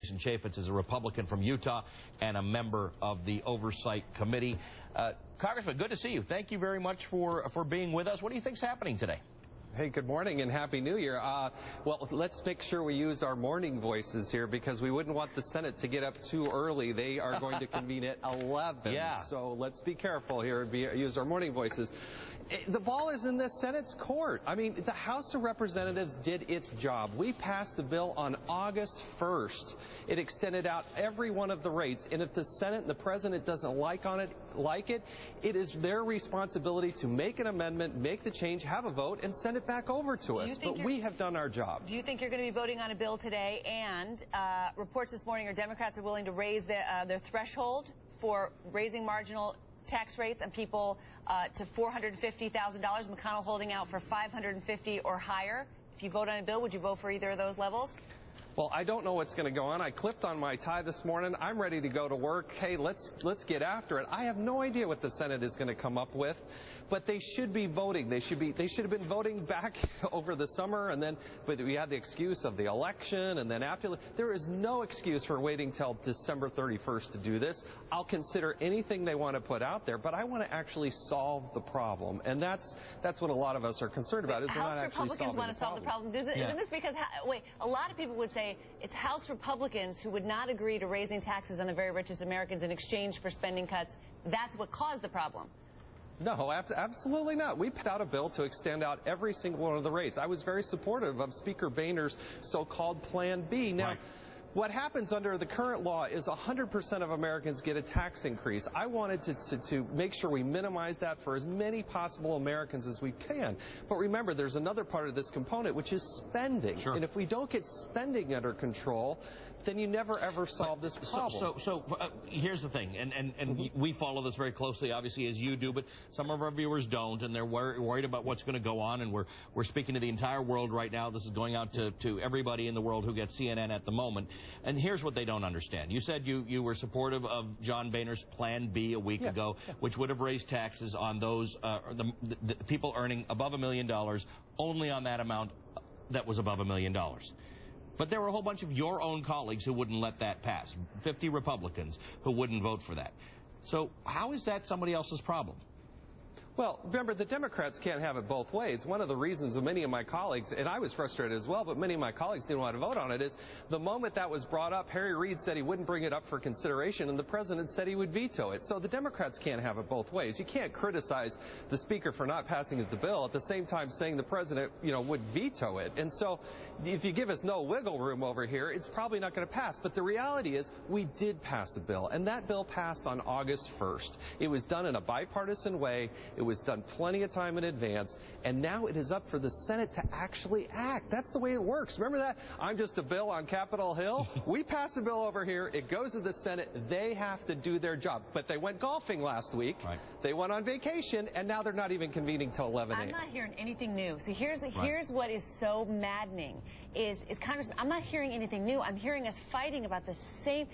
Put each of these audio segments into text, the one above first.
Jason Chaffetz is a Republican from Utah and a member of the Oversight Committee. Congressman, good to see you. Thank you very much for being with us. What do you think's happening today? Hey, good morning and Happy New Year. Well, let's make sure we use our morning voices here because we wouldn't want the Senate to get up too early. They are going to convene at 11. Yeah. So let's be careful here and use our morning voices. The ball is in the Senate's court. I mean, the House of Representatives did its job. We passed a bill on August 1st. It extended out every one of the rates. And if the Senate and the President doesn't like it, it is their responsibility to make an amendment, make the change, have a vote, and send it back over to us. But we have done our job. Do you think you're going to be voting on a bill today? And reports this morning are Democrats are willing to raise their threshold for raising marginal tax rates and people to $450,000. McConnell holding out for $550,000 or higher. If you vote on a bill, would you vote for either of those levels? Well, I don't know what's going to go on. I clipped on my tie this morning. I'm ready to go to work. Hey, let's get after it. I have no idea what the Senate is going to come up with, but they should be voting. They should have been voting back over the summer, and then but we had the excuse of the election, and then after there is no excuse for waiting till December 31st to do this. I'll consider anything they want to put out there, but I want to actually solve the problem, and that's what a lot of us are concerned about. Is House Republicans want to solve the problem. Isn't this because a lot of people would say it's House Republicans who would not agree to raising taxes on the very richest Americans in exchange for spending cuts. That's what caused the problem. No, absolutely not. We put out a bill to extend out every single one of the rates. I was very supportive of Speaker Boehner's so-called Plan B. Now, right. What happens under the current law is 100% of Americans get a tax increase. I wanted to make sure we minimize that for as many possible Americans as we can. But remember, there's another part of this component, which is spending. Sure. And if we don't get spending under control, then you never ever solve this problem. So here's the thing, and we follow this very closely, obviously, as you do, but some of our viewers don't, and they're worried about what's going to go on, and we're speaking to the entire world right now. This is going out to everybody in the world who gets CNN at the moment, and here's what they don't understand. You said you were supportive of John Boehner's Plan B a week ago, which would have raised taxes on those the people earning above $1 million, only on that amount that was above $1 million. But there were a whole bunch of your own colleagues who wouldn't let that pass, 50 Republicans who wouldn't vote for that. So how is that somebody else's problem? Well, remember, the Democrats can't have it both ways. One of the reasons of many of my colleagues, and I was frustrated as well, but many of my colleagues didn't want to vote on it, is the moment that was brought up, Harry Reid said he wouldn't bring it up for consideration, and the president said he would veto it. So the Democrats can't have it both ways. You can't criticize the speaker for not passing the bill at the same time saying the president, would veto it. And so if you give us no wiggle room over here, it's probably not going to pass. But the reality is we did pass a bill, and that bill passed on August 1st. It was done in a bipartisan way. It was done plenty of time in advance, and now it is up for the Senate to actually act. That's the way it works. Remember that? I'm just a bill on Capitol Hill. We pass a bill over here. It goes to the Senate. They have to do their job. But they went golfing last week. Right. They went on vacation, and now they're not even convening till 11 a.m. I'm not hearing anything new. See, here's what is so maddening is Congressman, I'm not hearing anything new. I'm hearing us fighting about the same,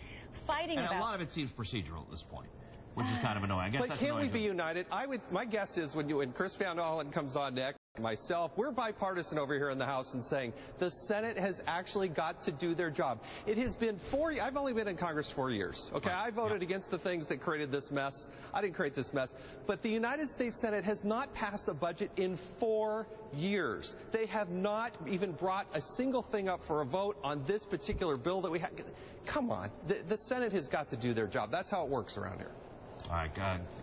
and a lot of it seems procedural at this point, which is kind of annoying. I guess but can't we be united? My guess is when Chris Van Hollen comes on next, myself, we're bipartisan over here in the House and saying the Senate has actually got to do their job. It has been 4 years. I've only been in Congress 4 years. Okay, I voted against the things that created this mess. I didn't create this mess. But the United States Senate has not passed a budget in 4 years. They have not even brought a single thing up for a vote on this particular bill that we have. Come on, the Senate has got to do their job. That's how it works around here. All right,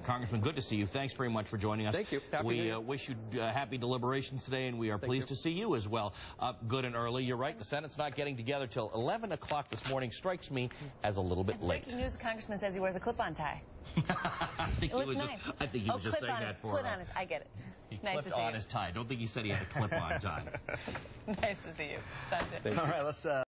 Congressman, good to see you. Thanks very much for joining us. Thank you. We wish you happy deliberations today, and we are pleased to see you as well. Good and early. You're right. The Senate's not getting together till 11 o'clock this morning. Strikes me as a little bit late. Breaking news, the Congressman says he wears a clip-on tie. I think he was just saying that for... Clip-on, I get it. He nice clipped to see on you. his tie. Don't think he said he had a clip-on tie. Nice to see you. Sunday. All right, let's...